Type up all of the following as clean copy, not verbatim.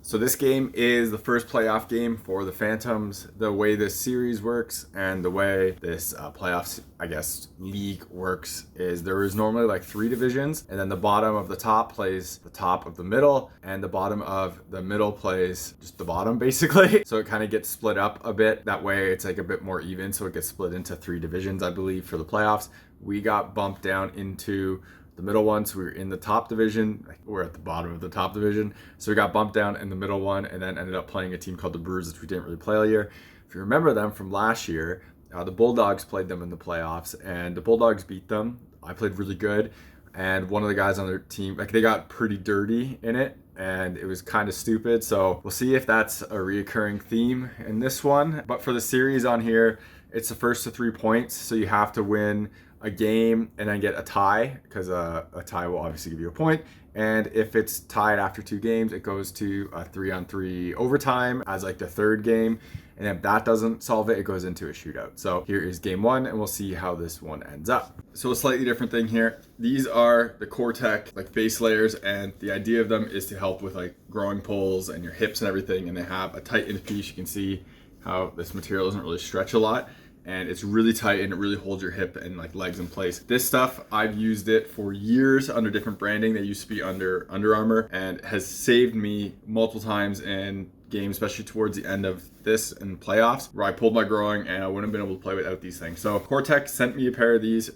So this game is the first playoff game for the Phantoms. The way this series works and the way this playoffs, I guess, league works is there is normally like 3 divisions, and then the bottom of the top plays the top of the middle, and the bottom of the middle plays just the bottom basically. So it kind of gets split up a bit. That way it's like a bit more even. So it gets split into 3 divisions, I believe, for the playoffs. We got bumped down into the middle one, so we were in the top division. We're at the bottom of the top division, so we got bumped down in the middle one, and then ended up playing a team called the Brewers, which we didn't really play all year. If you remember them from last year, the Bulldogs played them in the playoffs, and the Bulldogs beat them. I played really good, and one of the guys on their team, like, they got pretty dirty in it, and it was kind of stupid. So we'll see if that's a reoccurring theme in this one. But for the series on here, it's the first to 3 points, so you have to win a game and then get a tie, because a tie will obviously give you a point. And if it's tied after 2 games, it goes to a 3-on-3 overtime as like the 3rd game. And if that doesn't solve it, it goes into a shootout. So here is game 1, and we'll see how this one ends up. So a slightly different thing here. These are the Konekt like base layers, and the idea of them is to help with like growing poles and your hips and everything. And they have a tight end piece. You can see how this material doesn't really stretch a lot, and it's really tight and it really holds your hip and like legs in place. This stuff, I've used it for years under different branding. They used to be under Under Armour, and has saved me multiple times in games, especially towards the end of this and playoffs, where I pulled my groin and I wouldn't have been able to play without these things. So Konekt sent me a pair of these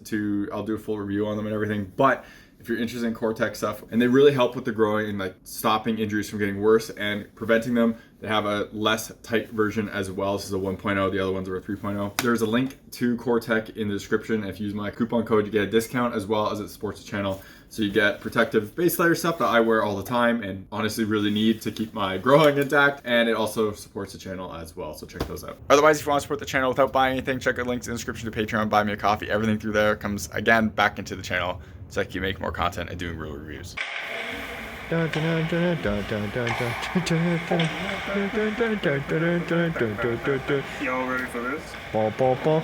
I'll do a full review on them and everything, but if you're interested in Konekt stuff, and they really help with the groin and like stopping injuries from getting worse and preventing them. They have a less tight version as well. This is a 1.0, the other ones are a 3.0. There's a link to Konekt in the description. If you use my coupon code, you get a discount, as well as it supports the channel. So you get protective base layer stuff that I wear all the time and honestly really need to keep my groin intact, and it also supports the channel as well, so check those out. Otherwise, if you want to support the channel without buying anything, check out links in the description to Patreon, buy me a coffee. Everything through there comes again back into the channel so I can make more content and doing real reviews. Y'all ready for this? Ball, ball, ball.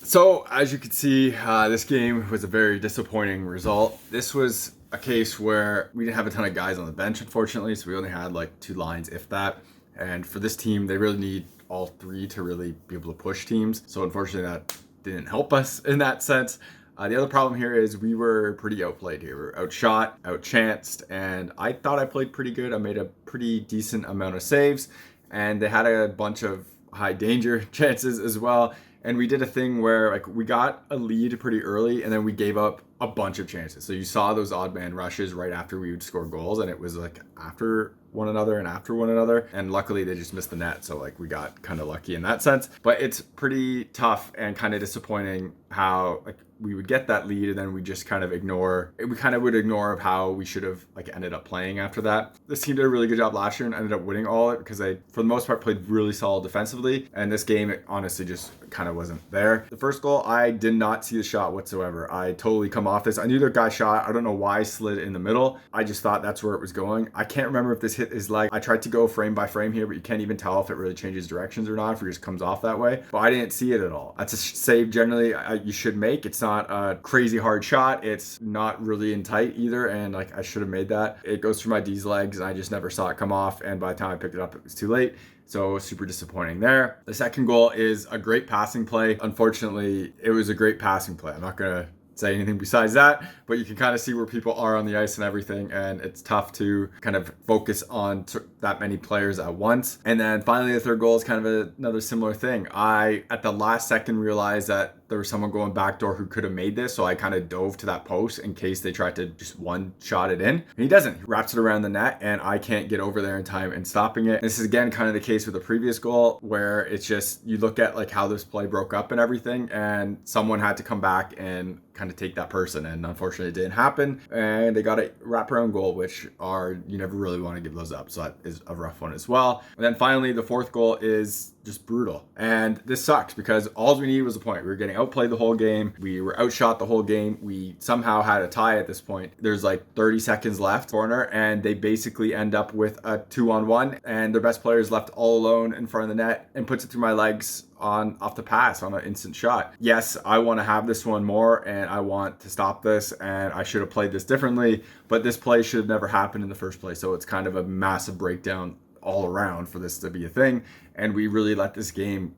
So, as you can see, this game was a very disappointing result. This was a case where we didn't have a ton of guys on the bench, unfortunately, so we only had like 2 lines, if that. And for this team, they really need all 3 to really be able to push teams. So, unfortunately, that didn't help us in that sense. The other problem here is we were pretty outplayed here. We were outshot, outchanced, and I thought I played pretty good. I made a pretty decent amount of saves, and they had a bunch of high danger chances as well. And we did a thing where like we got a lead pretty early and then we gave up a bunch of chances. So you saw those odd man rushes right after we would score goals, and it was like after one another and after one another, and luckily they just missed the net, so like we got kind of lucky in that sense. But it's pretty tough and kind of disappointing how like we would get that lead and then we just kind of would ignore of how we should have like ended up playing after that. This team did a really good job last year and ended up winning all of it because they for the most part played really solid defensively, and this game it honestly just kind of wasn't there. The first goal, I did not see the shot whatsoever. I totally come off this. I knew the guy shot. I don't know why he slid in the middle. I just thought that's where it was going. I can't remember if this hit his leg. I tried to go frame by frame here, but you can't even tell if it really changes directions or not, if it just comes off that way. But I didn't see it at all. That's a save generally you should make. It's not a crazy hard shot. It's not really in tight either, and like I should have made that. It goes through my D's legs and I just never saw it come off, and by the time I picked it up it was too late. So super disappointing there. The second goal is a great passing play. Unfortunately, it was a great passing play. I'm not gonna say anything besides that, but you can kind of see where people are on the ice and everything, and it's tough to kind of focus on that many players at once. And then finally the third goal is kind of another similar thing. I at the last second realized that there was someone going backdoor who could have made this, so I kind of dove to that post in case they tried to just one shot it in. And he doesn't. He wraps it around the net, and I can't get over there in time and stopping it. This is again kind of the case with the previous goal, where it's just you look at like how this play broke up and everything, and someone had to come back and kind of take that person, and unfortunately it didn't happen, and they got a wraparound goal, which you never really want to give those up, so that is a rough one as well. And then finally the fourth goal is just brutal, and this sucks because all we needed was a point. We were getting outplayed the whole game, we were outshot the whole game, we somehow had a tie at this point. There's like 30 seconds left corner, and they basically end up with a 2-on-1, and their best player is left all alone in front of the net and puts it through my legs off the pass on an instant shot. Yes, I want to have this one more, and I want to stop this, and I should have played this differently, but this play should have never happened in the first place. So it's kind of a massive breakdown all around for this to be a thing, and we really let this game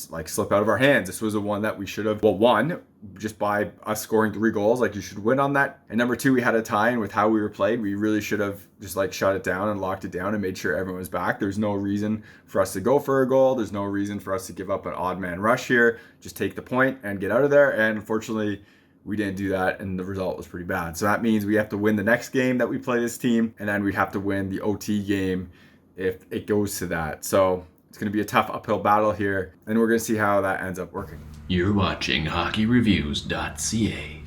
like slip out of our hands. This was a one that we should have won just by us scoring 3 goals. Like you should win on that. And number 2, we had a tie, and with how we were played, we really should have just like shut it down and locked it down and made sure everyone was back. There's no reason for us to go for a goal. There's no reason for us to give up an odd man rush here. Just take the point and get out of there. And unfortunately, we didn't do that, and the result was pretty bad. So that means we have to win the next game that we play this team, and then we'd have to win the OT game if it goes to that. So it's going to be a tough uphill battle here, and we're going to see how that ends up working. You're watching HockeyReviews.ca.